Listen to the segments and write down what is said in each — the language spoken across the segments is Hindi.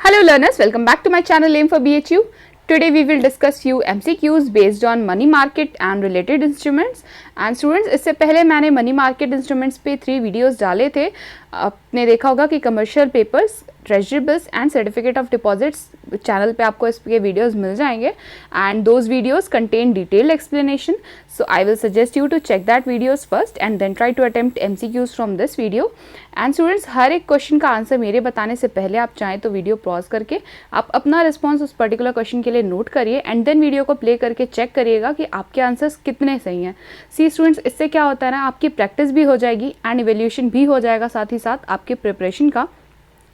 Hello learners, welcome back to my channel Aim for BHU. Today we will discuss few MCQs based on money market and related instruments. And students, इससे पहले मैंने मनी मार्केट इंस्ट्रूमेंट्स पे 3 वीडियोस डाले थे. आपने देखा होगा कि commercial papers, treasury bills and certificate of deposits channel पे आपको इसके वीडियोस मिल जाएंगे. And those videos contain detailed explanation. So I will suggest you to check that videos first and then try to attempt MCQs from this video. And students, हर एक क्वेश्चन का आंसर मेरे बताने से पहले आप चाहें तो वीडियो पॉज करके आप अपना रिस्पॉन्स उस पर्टिकुलर क्वेश्चन के लिए नोट करिए एंड देन वीडियो को प्ले करके चेक करिएगा कि आपके आंसर्स कितने सही हैं. सी स्टूडेंट्स, इससे क्या होता है ना, आपकी प्रैक्टिस भी हो जाएगी एंड इवेल्यूशन भी हो जाएगा साथ ही साथ आपके प्रिपरेशन का.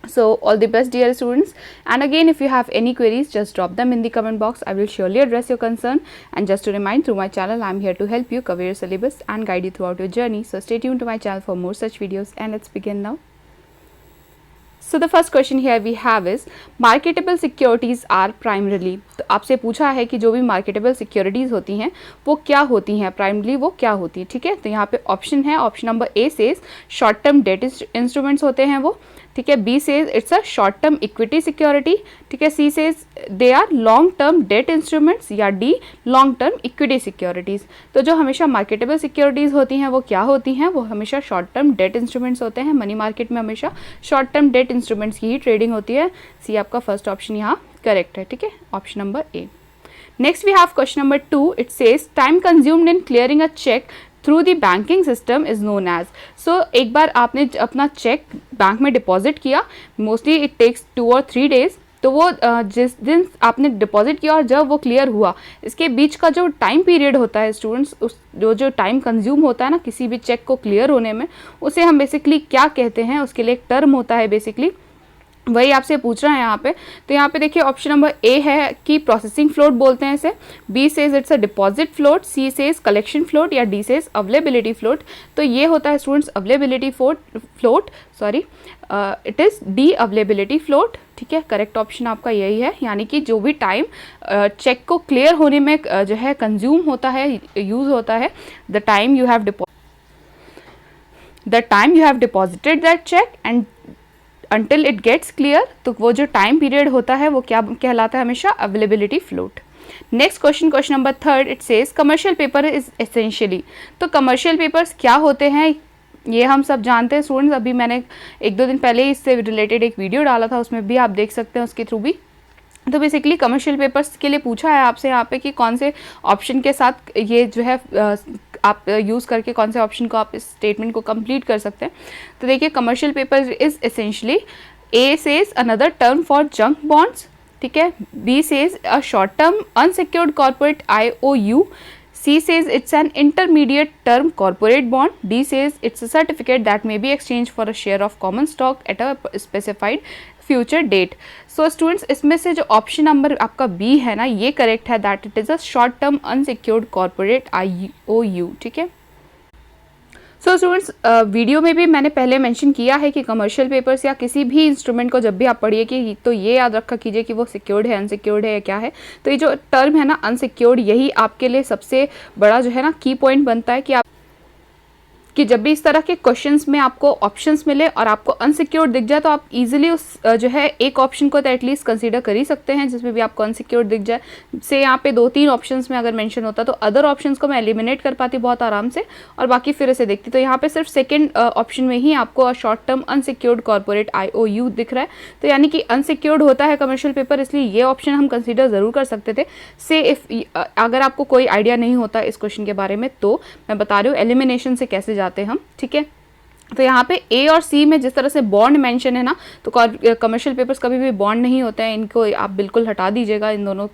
So all the best dear students, and again if you have any queries just drop them in the comment box. I will surely address your concern. And just to remind, through my channel I am here to help you cover your syllabus and guide you throughout your journey. So stay tuned to my channel for more such videos, and let's begin now. So the first question here we have is marketable securities are primarily. तो आपसे पूछा है कि जो भी marketable securities होती हैं वो क्या होती हैं, primarily वो क्या होती है. ठीक है, तो यहाँ पे ऑप्शन है. Option number A says short term debt instruments होते हैं वो. ठीक है, B says it's a short term equity security. ठीक है, C says they are long term debt instruments, या D long term equity securities. तो जो हमेशा मार्केटेबल सिक्योरिटीज़ होती हैं वो क्या होती हैं, वो हमेशा शॉर्ट टर्म डेट इंस्ट्रूमेंट्स होते हैं. मनी मार्केट में हमेशा शॉर्ट टर्म डेट इंस्ट्रूमेंट्स की ही ट्रेडिंग होती है. सी आपका फर्स्ट ऑप्शन यहाँ करेक्ट है. ठीक है, option number A. Next we have question number 2. It says time consumed in clearing a check through the banking system is known as. So एक बार आपने अपना चेक बैंक में डिपॉजिट किया, mostly it takes 2 or 3 days. तो वो जिस दिन आपने डिपॉजिट किया और जब वो क्लियर हुआ, इसके बीच का जो टाइम पीरियड होता है स्टूडेंट्स, उस जो टाइम कंज्यूम होता है ना किसी भी चेक को क्लियर होने में, उसे हम बेसिकली क्या कहते हैं, उसके लिए एक टर्म होता है. बेसिकली वही आपसे पूछ रहा है यहाँ पे. तो यहाँ पे देखिए ऑप्शन नंबर ए है कि प्रोसेसिंग फ्लोट बोलते हैं इसे. B says it's a deposit float, C says collection float, या डी सेज अवेलेबिलिटी फ्लोट. तो ये होता है students availability float, sorry it is D availability float. ठीक है, करेक्ट ऑप्शन आपका यही है. यानी कि जो भी टाइम चेक को क्लियर होने में जो है कंज्यूम होता है, यूज़ होता है, the time you have deposited that cheque and until it gets clear. तो वो जो टाइम पीरियड होता है वो क्या कहलाता है, हमेशा availability float. Next question, question number 3. It says commercial paper is essentially. तो कमर्शियल पेपर्स क्या होते हैं ये हम सब जानते हैं स्टूडेंट्स. अभी मैंने 1-2 दिन पहले इससे रिलेटेड एक वीडियो डाला था, उसमें भी आप देख सकते हैं उसके थ्रू भी. तो बेसिकली कमर्शियल पेपर्स के लिए पूछा है आपसे यहाँ पे कि कौन से ऑप्शन के साथ ये जो है आप यूज़ करके कौन से ऑप्शन को आप इस स्टेटमेंट को कंप्लीट कर सकते हैं. तो देखिए commercial paper is essentially, A says another term for junk bonds. ठीक है, B says a short term unsecured corporate IOU. C says it's an intermediate term corporate bond. D says it's a certificate that may be exchanged for a share of common stock at a specified future date. So students, इसमें से जो ऑप्शन नंबर आपका B है ना, ये करेक्ट है, that it is a short term unsecured corporate IOU. ठीक है. सो स्टूडेंट्स, वीडियो में भी मैंने पहले मेंशन किया है कि कमर्शियल पेपर्स या किसी भी इंस्ट्रूमेंट को जब भी आप पढ़िए कि तो ये याद रखा कीजिए कि वो सिक्योर्ड है, अनसिक्योर्ड है या क्या है. तो ये जो टर्म है ना अनसिक्योर्ड, यही आपके लिए सबसे बड़ा जो है ना की पॉइंट बनता है कि जब भी इस तरह के क्वेश्चंस में आपको ऑप्शंस मिले और आपको अनसिक्योर्ड दिख जाए तो आप इजीली उस जो है एक ऑप्शन को तो एटलीस्ट कंसीडर कर ही सकते हैं जिसमें भी आपको अनसिक्योर्ड दिख जाए. से यहाँ पे 2-3 ऑप्शंस में अगर मेंशन होता तो अदर ऑप्शंस को मैं एलिमिनेट कर पाती बहुत आराम से और बाकी फिर से देखती. तो यहाँ पे सिर्फ सेकेंड ऑप्शन में ही आपको short term unsecured corporate IOU दिख रहा है. तो यानी कि अनसिक्योर्ड होता है कमर्शियल पेपर, इसलिए ये ऑप्शन हम कंसिडर ज़रूर कर सकते थे. से इफ अगर आपको कोई आइडिया नहीं होता इस क्वेश्चन के बारे में तो मैं बता रही हूँ एलिमिनेशन से कैसे जाते हम. ठीक है, तो यहाँ पे ए और सी में जिस तरह से बॉन्ड मेंशन है ना, तो कमर्शियल पेपर्स कभी भी बॉन्ड नहीं होते हैं, इनको आप बिल्कुल हटा दीजिएगा. इन दोनों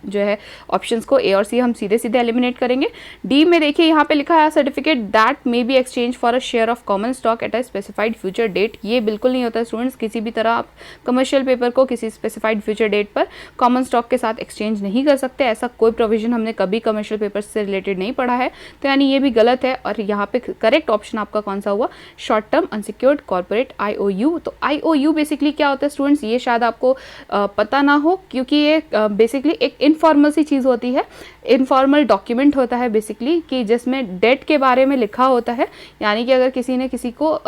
जो है ऑप्शंस को ए और सी हम सीधे सीधे एलिमिनेट करेंगे. डी में देखिए यहाँ पे लिखा है certificate that may be exchange for a share of common stock at a specified future date. ये बिल्कुल नहीं होता है स्टूडेंट्स. किसी भी तरह आप कमर्शियल पेपर को किसी स्पेसिफाइड फ्यूचर डेट पर कॉमन स्टॉक के साथ एक्सचेंज नहीं कर सकते. ऐसा कोई प्रोविजन हमने कभी कमर्शियल पेपर से रिलेटेड नहीं पढ़ा है. तो यानी ये भी गलत है. और यहाँ पे करेक्ट ऑप्शन आपका कौन सा हुआ, short term unsecured corporate IOU. तो IOU बेसिकली क्या होता है स्टूडेंट्स, ये शायद आपको पता ना हो क्योंकि ये बेसिकली एक इनफॉर्मल सी चीज़ होती है, इनफॉर्मल डॉक्यूमेंट होता है बेसिकली, कि जिसमें डेट के बारे में लिखा होता है, यानी कि अगर किसी ने किसी को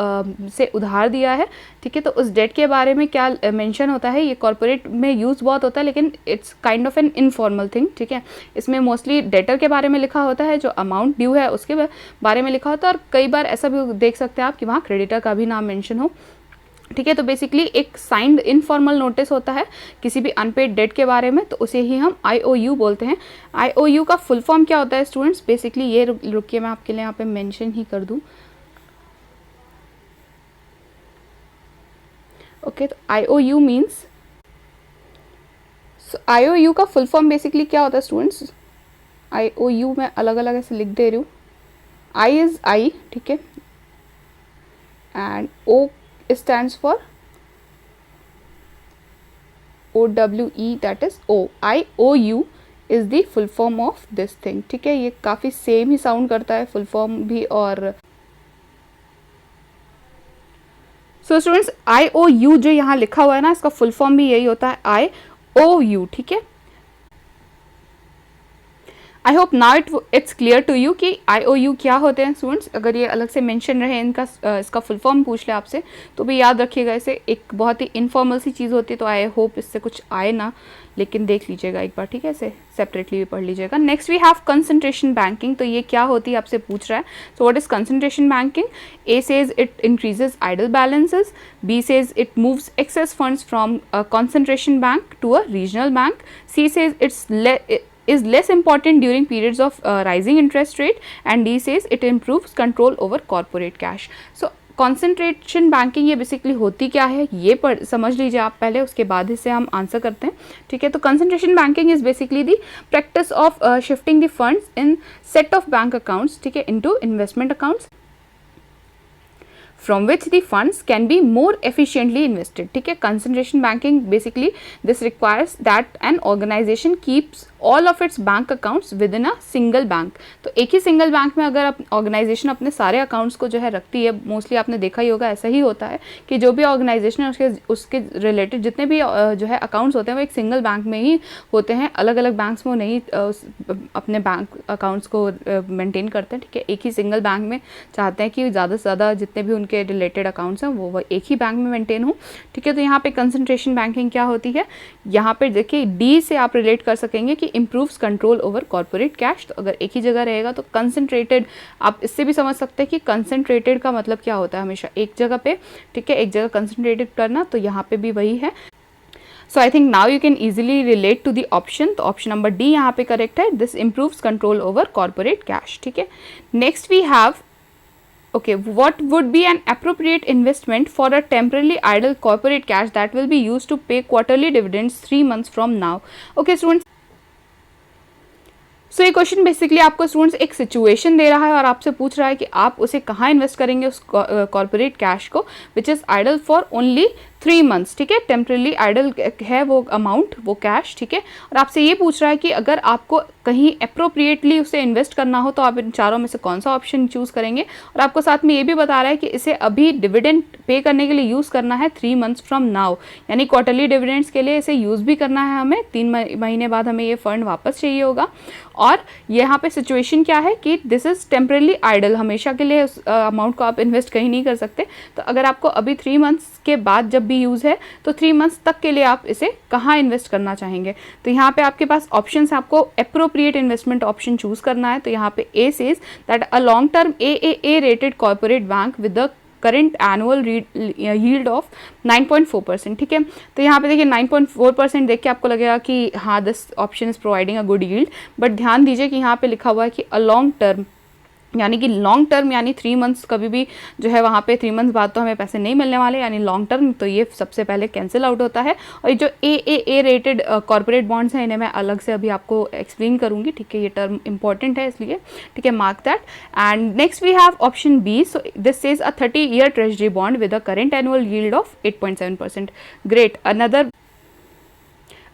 से उधार दिया है, ठीक है, तो उस डेट के बारे में क्या मेंशन होता है, ये कॉर्पोरेट में यूज़ बहुत होता है, लेकिन it's kind of an informal thing, ठीक है। इसमें मोस्टली डेटर के बारे में लिखा होता है, जो अमाउंट ड्यू है उसके बारे में लिखा होता है, और कई बार ऐसा भी देख सकते हैं आप कि वहाँ क्रेडिटर का भी नाम मेंशन हो, ठीक है। तो बेसिकली एक साइंड इनफॉर्मल नोटिस होता है किसी भी अनपेड डेट के बारे में, तो उसे ही हम IOU बोलते हैं। IOU का फुल फॉर्म क्या होता है स्टूडेंट्स? बेसिकली ये रुकिए मैं आपके लिए यहाँ पे मेंशन ही कर दूँ। ओके, तो IOU मीन्स, IOU का फुल फॉर्म बेसिकली क्या होता है स्टूडेंट्स? IOU मैं अलग अलग ऐसे लिख दे रही हूँ। I इज I, ठीक है, and O stands for OWE, that is O. IOU is the full form of this thing, ठीक है। ये काफ़ी सेम ही साउंड करता है फुल फॉर्म भी, और सो स्टूडेंट्स IOU जो यहाँ लिखा हुआ है ना, इसका फुल फॉर्म भी यही होता है, IOU, ठीक है। I hope now it's clear to you कि IOU क्या होते हैं स्टूडेंट्स। अगर ये अलग से मेंशन रहे इनका इसका फुल फॉर्म पूछ ले आपसे, तो भी याद रखिएगा, इसे एक बहुत ही इनफॉर्मल सी चीज़ होती है, तो आई होप इससे कुछ आए ना, लेकिन देख लीजिएगा एक बार, ठीक है, इसे सेपरेटली भी पढ़ लीजिएगा। Next we have concentration banking, तो ये क्या होती है आपसे पूछ रहा है। So what is concentration banking? A says it increases idle balances, B says it moves excess funds from a concentration bank to a regional bank, C says is less important during periods of rising interest rate, and D says it improves control over corporate cash. So concentration banking ये बेसिकली होती क्या है, ये समझ लीजिए आप पहले, उसके बाद इससे हम आंसर करते हैं, ठीक है। तो concentration banking is basically the practice of shifting the funds in set of bank accounts, ठीक है, into investment accounts from which the funds can be more efficiently invested, ठीक है। concentration banking basically this requires that an organization keeps all of its bank accounts within a single bank। तो एक ही सिंगल बैंक में अगर ऑर्गेनाइजेशन अपने सारे अकाउंट्स को जो है रखती है, मोस्टली आपने देखा ही होगा ऐसा ही होता है कि जो भी ऑर्गेनाइजेशन है उसके रिलेटेड जितने भी जो है अकाउंट्स होते हैं वो एक सिंगल बैंक में ही होते हैं, अलग अलग बैंक्स में वो नहीं अपने बैंक अकाउंट्स को मेंटेन करते हैं, ठीक है। एक ही सिंगल बैंक में चाहते हैं कि ज़्यादा से ज़्यादा जितने भी उनके रिलेटेड अकाउंट्स हैं वो एक ही बैंक में मेंटेन हो, ठीक है। तो यहाँ पे कंसंट्रेशन बैंकिंग क्या होती है, यहाँ पे देखिए डी से आप रिलेट कर सकेंगे कि improves control over corporate cash. तो अगर एक ही जगह रहेगा तो कंसंट्रेटेड, आप इससे भी समझ सकते हैं कि कंसंट्रेटेड का मतलब क्या होता है, हमेशा एक जगह पे, ठीक है, एक जगह कंसंट्रेटेड करना, तो यहाँ पे भी वही है। So I think now you can easily relate to the option, तो ऑप्शन नंबर डी यहाँ पे करेक्ट है, this improves control over corporate cash, ठीक है। Next we have okay, what would be an appropriate investment for a temporarily idle corporate cash that will be used to pay quarterly dividends 3 months from now? Okay students, सो ये क्वेश्चन बेसिकली आपको स्टूडेंट्स एक सिचुएशन दे रहा है और आपसे पूछ रहा है कि आप उसे कहाँ इन्वेस्ट करेंगे उस कॉर्पोरेट कैश को, which is idle for only 3 months, ठीक है। टेम्परली आइडल है वो अमाउंट, वो कैश, ठीक है। और आपसे ये पूछ रहा है कि अगर आपको कहीं अप्रोप्रिएटली उसे इन्वेस्ट करना हो तो आप इन चारों में से कौन सा ऑप्शन चूज़ करेंगे, और आपको साथ में ये भी बता रहा है कि इसे अभी डिविडेंड पे करने के लिए यूज़ करना है 3 मंथ्स फ्रॉम नाउ, यानी क्वार्टरली डिविडेंड्स के लिए इसे यूज़ भी करना है हमें, 3 महीने बाद हमें ये फंड वापस चाहिए होगा। और यहाँ पे सिचुएशन क्या है कि दिस इज़ टेम्परली आइडल, हमेशा के लिए उस अमाउंट को आप इन्वेस्ट कहीं नहीं कर सकते। तो अगर आपको अभी 3 मंथ्स के बाद जब भी यूज़ है तो 3 मंथ्स तक के लिए आप इसे कहाँ इन्वेस्ट करना चाहेंगे, तो यहाँ पे आपके पास ऑप्शन है, आपको अप्रोप्रिएट इन्वेस्टमेंट ऑप्शन चूज़ करना है। तो यहाँ पे A says that a long term AAA rated corporate bank with the current annual yield of 9.4%, ठीक है। तो यहाँ पे देखिए 9.4% देख के आपको लगेगा कि हाँ this option is providing a good yield, but ध्यान दीजिए कि यहाँ पे लिखा हुआ है कि अ लॉन्ग टर्म, यानी कि लॉन्ग टर्म यानी 3 मंथ्स, कभी भी जो है वहाँ पे 3 मंथ्स बाद तो हमें पैसे नहीं मिलने वाले, यानी लॉन्ग टर्म, तो ये सबसे पहले कैंसिल आउट होता है। और ये जो AAA रेटेड कॉर्पोरेट बॉन्ड्स हैं इन्हें मैं अलग से अभी आपको एक्सप्लेन करूँगी, ठीक है, ये टर्म इंपॉर्टेंट है इसलिए, ठीक है, mark that. And next we have option B, so this says a 30-year treasury bond with a current annual yield of 8.7%। Great,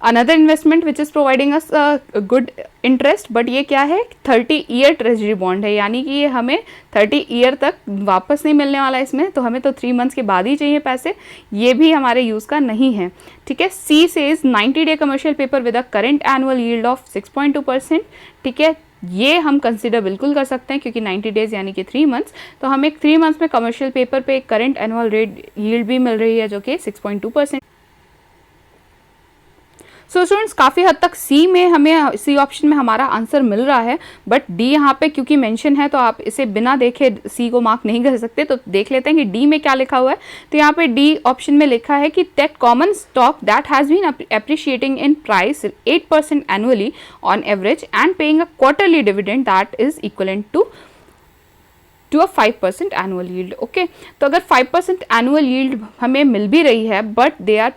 another investment which is providing us good interest, but ये क्या है, 30 ईयर ट्रेजरी बॉन्ड है, यानी कि ये हमें 30 ईयर तक वापस नहीं मिलने वाला इसमें, तो हमें तो 3 मंथ्स के बाद ही चाहिए पैसे, ये भी हमारे यूज़ का नहीं है, ठीक है। C says 90 day commercial paper with a current annual yield of 6.2%, ठीक है, ये हम कंसिडर बिल्कुल कर सकते हैं क्योंकि 90 डेज यानी कि 3 मंथ्स, तो हमें 3 मंथ्स में कमर्शियल पेपर पे करंट एनुअल रेट यील्ड भी मिल रही है जो कि 6.2%। सो स्टूडेंट्स काफ़ी हद तक सी में हमें सी ऑप्शन में हमारा आंसर मिल रहा है, बट डी यहाँ पे क्योंकि मेंशन है तो आप इसे बिना देखे सी को मार्क नहीं कर सकते, तो देख लेते हैं कि डी में क्या लिखा हुआ है। तो यहाँ पे डी ऑप्शन में लिखा है कि that common stock that has been appreciating in price 8% annually on average and paying a quarterly dividend that is equivalent to a 5% annual yield. Okay, तो अगर 5% एनुअल यील्ड हमें मिल भी रही है but they are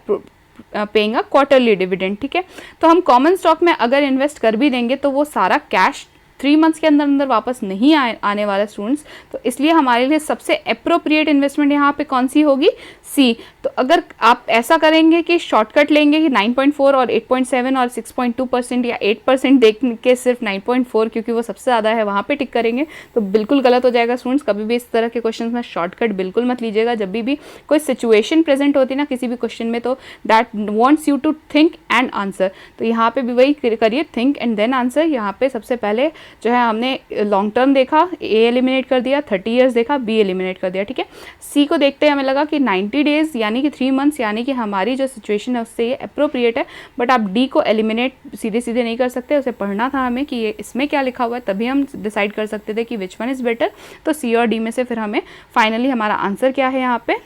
paying a quarterly dividend, ठीक है, तो हम कॉमन स्टॉक में अगर इन्वेस्ट कर भी देंगे तो वो सारा कैश 3 मंथ्स के अंदर अंदर वापस नहीं आने वाला स्टूडेंट्स, तो इसलिए हमारे लिए सबसे अप्रोप्रिएट इन्वेस्टमेंट यहाँ पे कौन सी होगी, सी। तो अगर आप ऐसा करेंगे कि शॉर्टकट लेंगे कि 9.4 और 8.7 और 6.2% या 8% देख के सिर्फ 9.4 क्योंकि वो सबसे ज़्यादा है वहाँ पे टिक करेंगे, तो बिल्कुल गलत हो जाएगा स्टूडेंट्स। कभी भी इस तरह के क्वेश्चन में शॉर्टकट बिल्कुल मत लीजिएगा। जब भी कोई सिचुएशन प्रेजेंट होती है ना किसी भी क्वेश्चन में, तो that wants you to think and answer, तो यहाँ पे भी वही करिए, थिंक एंड देन आंसर। यहाँ पे सबसे पहले जो है हमने लॉन्ग टर्म देखा, ए एलिमिनेट कर दिया, 30 ईयर्स देखा, बी एलिमिनेट कर दिया, ठीक है। सी को देखते हमें लगा कि 90 डेज यानी कि 3 मंथ्स यानी कि हमारी जो सिचुएशन है उससे ये अप्रोप्रिएट है, बट आप डी को एलिमिनेट सीधे सीधे नहीं कर सकते, उसे पढ़ना था हमें कि ये इसमें क्या लिखा हुआ है, तभी हम डिसाइड कर सकते थे कि विच वन इज़ बेटर। तो सी और डी में से फिर हमें फाइनली हमारा आंसर क्या है यहाँ पे,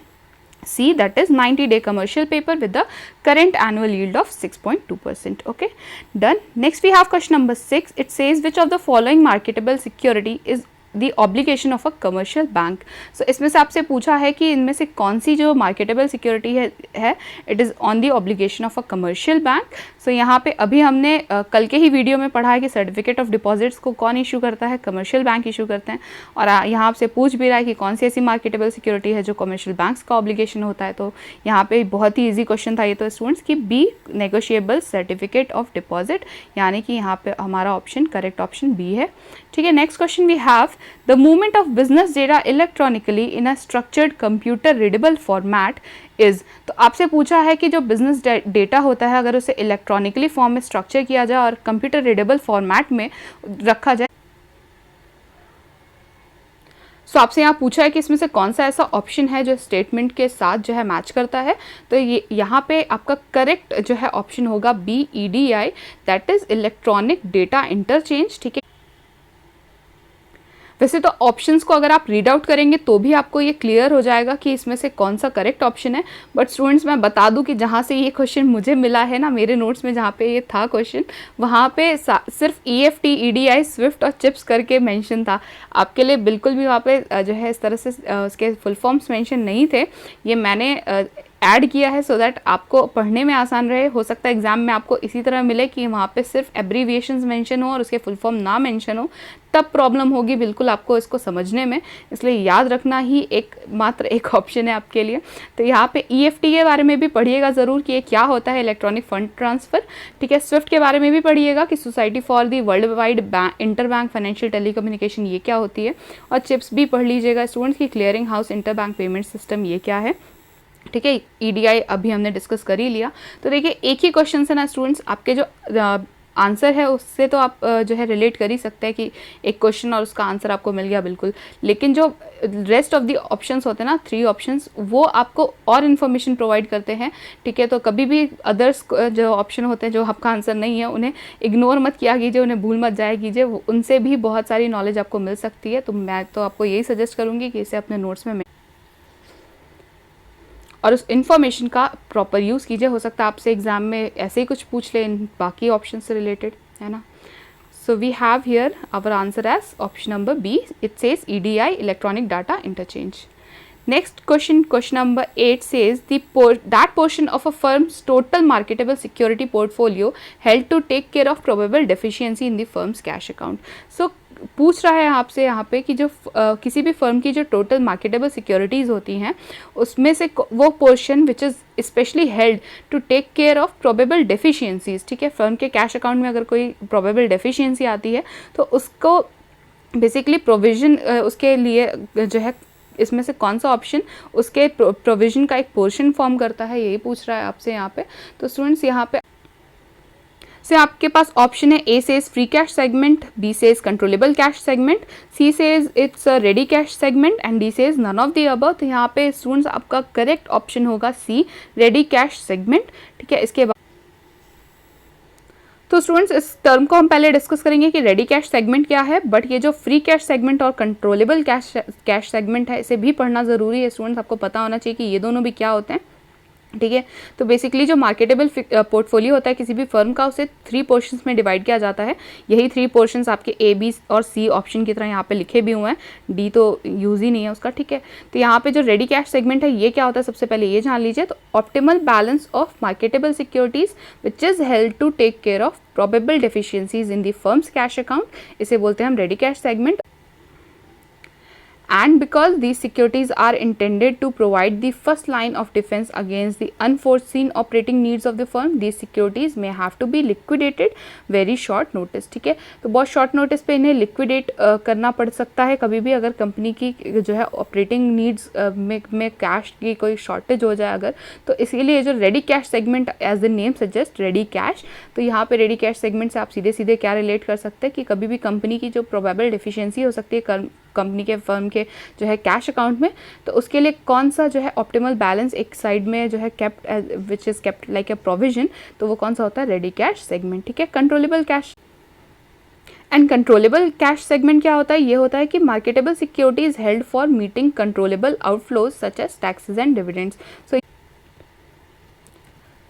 C, that is 90 day commercial paper with the current annual yield of 6.2%. Okay, done. Next we have question number 6. It says which of the following marketable security is the obligation of a commercial bank. So इसमें से आपसे पूछा है कि इनमें से कौन सी जो मार्केटेबल सिक्योरिटी है it is on the obligation of a commercial bank. So यहाँ पे अभी हमने कल के ही वीडियो में पढ़ा है कि सर्टिफिकेट ऑफ डिपॉजिट्स को कौन इशू करता है, कमर्शियल बैंक इशू करते हैं, और यहाँ आपसे पूछ भी रहा है कि कौन सी ऐसी मार्केटेबल सिक्योरिटी है जो कमर्शियल बैंक्स का ऑब्लिगेशन होता है। तो यहाँ पे बहुत ही ईजी क्वेश्चन था ये तो स्टूडेंट्स की B, negotiable certificate of deposit, यानी कि यहाँ पे हमारा ऑप्शन करेक्ट ऑप्शन बी है, ठीक है। Next question we have the movement of business data electronically in a structured computer readable format is. तो आपसे पूछा है कि जो बिजनेस डेटा होता है अगर उसे इलेक्ट्रॉनिकली फॉर्म में स्ट्रक्चर किया जाए और कंप्यूटर रीडेबल फॉर्मेट में रखा जाए, सो आपसे यहाँ पूछा है कि इसमें से कौन सा ऐसा ऑप्शन है जो स्टेटमेंट के साथ जो है मैच करता है। तो ये यहाँ पे आपका करेक्ट जो है ऑप्शन होगा B, EDI, that is electronic data interchange, ठीक है। वैसे तो ऑप्शंस को अगर आप रीड आउट करेंगे तो भी आपको ये क्लियर हो जाएगा कि इसमें से कौन सा करेक्ट ऑप्शन है, बट स्टूडेंट्स मैं बता दूं कि जहाँ से ये क्वेश्चन मुझे मिला है ना मेरे नोट्स में जहाँ पे ये था क्वेश्चन, वहाँ पे सिर्फ EFT, EDI, स्विफ्ट और चिप्स करके मेंशन था। आपके लिए बिल्कुल भी वहाँ पे जो है इस तरह से उसके फुल फॉर्म्स मेंशन नहीं थे, ये मैंने ऐड किया है सो दैट आपको पढ़ने में आसान रहे। हो सकता है एग्जाम में आपको इसी तरह मिले कि वहाँ पे सिर्फ एब्रीविएशंस मेंशन हो और उसके फुल फॉर्म ना मेंशन हो, तब प्रॉब्लम होगी बिल्कुल आपको इसको समझने में। इसलिए याद रखना ही मात्र एक ऑप्शन है आपके लिए। तो यहाँ पे EFT के बारे में भी पढ़िएगा ज़रूर कि ये क्या होता है, इलेक्ट्रॉनिक फंड ट्रांसफ़र, ठीक है। स्विफ्ट के बारे में भी पढ़िएगा कि society for the world wide inter bank financial telecommunication ये क्या होती है, और चिप्स भी पढ़ लीजिएगा स्टूडेंट्स की clearing house inter bank payment system ये क्या है, ठीक है। EDI अभी हमने डिस्कस कर ही लिया। तो देखिए एक ही क्वेश्चन है ना स्टूडेंट्स, आपके जो आंसर है उससे तो आप जो है रिलेट कर ही सकते हैं कि एक क्वेश्चन और उसका आंसर आपको मिल गया बिल्कुल, लेकिन जो रेस्ट ऑफ द ऑप्शंस होते हैं ना 3 ऑप्शंस, वो आपको और इन्फॉर्मेशन प्रोवाइड करते हैं, ठीक है। तो कभी भी अदर्स जो ऑप्शन होते हैं जो आपका आंसर नहीं है उन्हें इग्नोर मत किया कीजिए, उन्हें भूल मत जाया कीजिए, उनसे भी बहुत सारी नॉलेज आपको मिल सकती है। तो मैं तो आपको यही सजेस्ट करूँगी कि इसे अपने नोट्स में और उस इन्फॉर्मेशन का प्रॉपर यूज़ कीजिए। हो सकता है आपसे एग्जाम में ऐसे ही कुछ पूछ ले इन बाकी ऑप्शन से रिलेटेड, है ना। So we have here our answer as option number B, it says EDI, electronic data interchange. Next question, question number 8 says that portion of a firm's total marketable security portfolio held to take care of probable deficiency in the firm's cash account. So पूछ रहा है आपसे यहाँ पे कि जो किसी भी फर्म की जो टोटल मार्केटेबल सिक्योरिटीज़ होती हैं उसमें से वो portion which is specially held to take care of probable deficiencies, ठीक है। फर्म के कैश अकाउंट में अगर कोई प्रोबेबल डेफिशिएंसी आती है तो उसको बेसिकली प्रोविज़न उसके लिए जो है इसमें से कौन सा ऑप्शन उसके प्रोविज़न का एक पोर्शन फॉर्म करता है, यही पूछ रहा है आपसे यहाँ पे। तो स्टूडेंट्स यहाँ पे से आपके पास ऑप्शन है, A says free cash segment, B says controllable cash segment, C says it's a ready cash segment and D says none of the above. तो यहाँ पे स्टूडेंट्स आपका करेक्ट ऑप्शन होगा सी, रेडी कैश सेगमेंट, ठीक है। इसके बाद तो स्टूडेंट्स इस टर्म को हम पहले डिस्कस करेंगे कि रेडी कैश सेगमेंट क्या है, बट ये जो फ्री कैश सेगमेंट और कंट्रोलेबल कैश सेगमेंट है इसे भी पढ़ना ज़रूरी है स्टूडेंट्स। आपको पता होना चाहिए कि ये दोनों भी क्या होते हैं, ठीक है। तो बेसिकली जो मार्केटेबल पोर्टफोलियो होता है किसी भी फर्म का, उसे 3 पोर्शंस में डिवाइड किया जाता है। यही 3 पोर्शंस आपके ए, बी और सी ऑप्शन की तरह यहाँ पे लिखे भी हुए हैं, डी तो यूज़ ही नहीं है उसका, ठीक है। तो यहाँ पे जो रेडी कैश सेगमेंट है ये क्या होता है, सबसे पहले ये जान लीजिए। तो optimal balance of marketable securities which is held to take care of probable deficiencies in the firm's cash account, इसे बोलते हैं हम ready cash segment. And because these securities are intended to provide the first line of defense against the unforeseen operating needs of the firm, these securities may have to be liquidated very short notice, ठीक है। तो बहुत शॉर्ट नोटिस पे इन्हें लिक्विडेट करना पड़ सकता है कभी भी, अगर कंपनी की जो है ऑपरेटिंग नीड्स में कैश की कोई शॉर्टेज हो जाए अगर, तो इसीलिए जो ready cash segment as the name suggest ready cash, तो यहाँ पे रेडी कैश सेगमेंट से आप सीधे सीधे क्या रिलेट कर सकते हैं कि कभी भी कंपनी की जो प्रोबेबल डेफिशिएंसी हो सकती है कंपनी के फर्म के जो है कैश अकाउंट में, तो उसके लिए कौन सा जो है ऑप्टिमल बैलेंस एक साइड में जो है kept which is kept like a provision, तो वो कौन सा होता है, रेडी कैश सेगमेंट, ठीक है। Controllable cash and controllable cash segment क्या होता है, ये होता है कि marketable securities held for meeting controllable outflows such as taxes and dividends.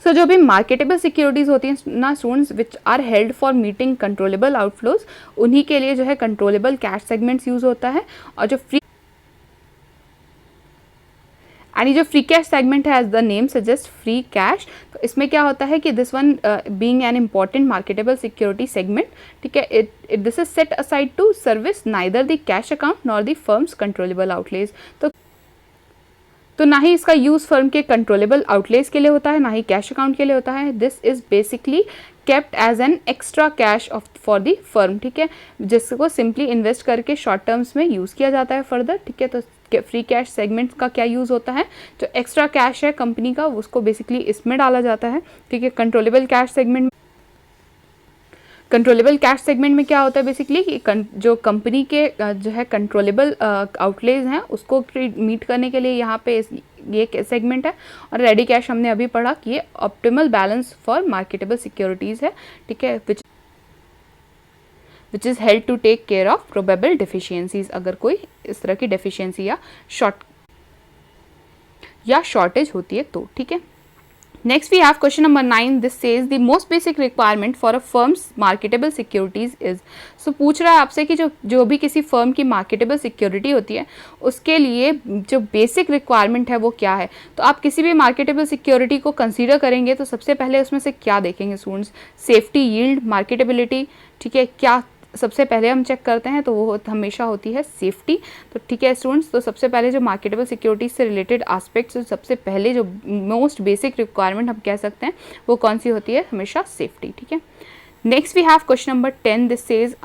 So जो भी मार्केटेबल सिक्योरिटीज़ होती हैं ना students which are held for meeting controllable outflows, उन्हीं के लिए जो है कंट्रोलेबल कैश सेगमेंट्स यूज़ होता है। और जो फ्री कैश सेगमेंट है as the name suggest free cash, तो इसमें क्या होता है कि this one being an important marketable security segment, ठीक है, this is set aside to service neither the cash account nor the firm's controllable outlays. तो ना ही इसका यूज़ फर्म के कंट्रोलेबल आउटलेज के लिए होता है, ना ही कैश अकाउंट के लिए होता है। This is basically kept as an extra cash for the firm, ठीक है, जिसको सिंपली इन्वेस्ट करके शॉर्ट टर्म्स में यूज़ किया जाता है फर्दर, ठीक है। तो फ्री कैश सेगमेंट का क्या यूज़ होता है, जो एक्स्ट्रा कैश है कंपनी का उसको बेसिकली इसमें डाला जाता है, ठीक है। कंट्रोलेबल कैश सेगमेंट में क्या होता है बेसिकली कि जो कंपनी के जो है कंट्रोलेबल आउटलेज हैं उसको मीट करने के लिए यहाँ पे ये सेगमेंट है। और रेडी कैश हमने अभी पढ़ा कि ये optimal balance for marketable securities है, ठीक है, which is held to take care of probable deficiencies, अगर कोई इस तरह की डेफिशिएंसी या शॉर्टेज होती है तो, ठीक है। Next we have question number 9. This says the most basic requirement for a firm's marketable securities is. So पूछ रहा है आपसे कि जो भी किसी फर्म की मार्केटेबल सिक्योरिटी होती है उसके लिए जो बेसिक रिक्वायरमेंट है वो क्या है। तो आप किसी भी मार्केटेबल सिक्योरिटी को कंसीडर करेंगे तो सबसे पहले उसमें से क्या देखेंगे स्टूडेंट्स, सेफ्टी, यील्ड, मार्केटेबिलिटी, ठीक है, क्या सबसे पहले हम चेक करते हैं तो वो हमेशा होती है सेफ्टी। तो ठीक है स्टूडेंट्स, तो सबसे पहले जो मार्केटेबल सिक्योरिटीज से रिलेटेड एस्पेक्ट्स, सबसे पहले जो मोस्ट बेसिक रिक्वायरमेंट हम कह सकते हैं वो कौन सी होती है, हमेशा सेफ्टी, ठीक है। Next we have question number 10. This says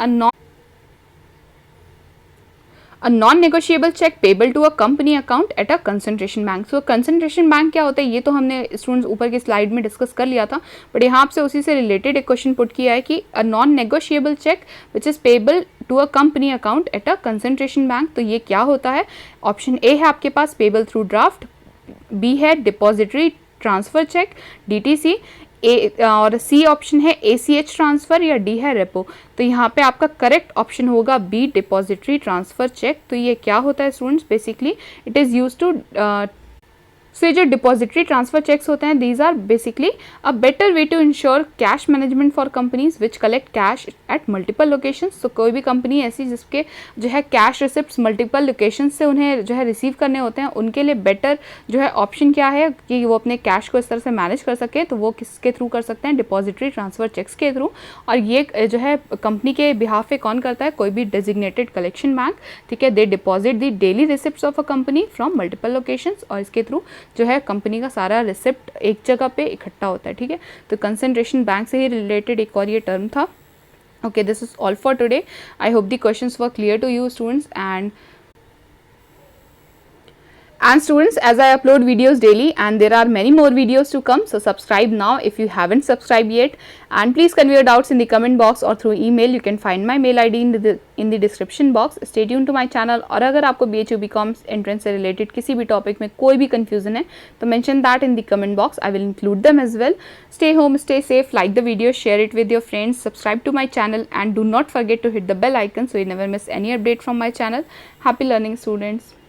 a non-negotiable check payable to a company account at a concentration bank. So concentration bank क्या होता है ये तो हमने स्टूडेंट्स ऊपर की स्लाइड में डिस्कस कर लिया था, बट यहाँ आपसे उसी से रिलेटेड एक क्वेश्चन पुट किया है कि a non-negotiable check which is payable to a company account at a concentration bank, तो ये क्या होता है। ऑप्शन ए है आपके पास पेबल थ्रू ड्राफ्ट, बी है डिपॉजिटरी ट्रांसफर चेक DTC, और सी ऑप्शन है ACH ट्रांसफ़र, या डी है रेपो। तो यहाँ पे आपका करेक्ट ऑप्शन होगा बी डिपॉजिटरी ट्रांसफ़र चेक। तो ये क्या होता है students, basically it is use to so ये जो डिपॉजिटरी ट्रांसफर चेक्स होते हैं, these are basically a better way to ensure cash management for companies which collect cash at multiple locations. तो कोई भी कंपनी ऐसी जिसके जो है कैश रिसिप्ट्स मल्टीपल लोकेशन से उन्हें जो है रिसीव करने होते हैं, उनके लिए बेटर जो है ऑप्शन क्या है कि वो अपने कैश को इस तरह से मैनेज कर सके, तो वो किसके थ्रू कर सकते हैं, डिपॉजिटरी ट्रांसफर चेक्स के थ्रू। और ये जो है कंपनी के बिहाफ पे कौन करता है, कोई भी डेजिग्नेटेड कलेक्शन बैंक, ठीक है। They deposit the daily receipts of a company from multiple locations, और इसके थ्रू जो है कंपनी का सारा रिसिप्ट एक जगह पे इकट्ठा होता है, ठीक है। तो कंसंट्रेशन बैंक से ही रिलेटेड एक और ये टर्म था। Okay, this is all for today. I hope the questions were clear to you students. And students, as I upload videos daily and there are many more videos to come, so subscribe now if you haven't subscribed yet, and please convey your doubts in the comment box or through email. You can find my mail ID in the description box. Stay tuned to my channel. और अगर आपको BHU BCom entrance से related किसी भी topic में कोई भी confusion है तो mention that in the comment box. I will include them as well. Stay home, stay safe, like the video, share it with your friends, subscribe to my channel, and do not forget to hit the bell icon so you never miss any update from my channel. Happy learning, students.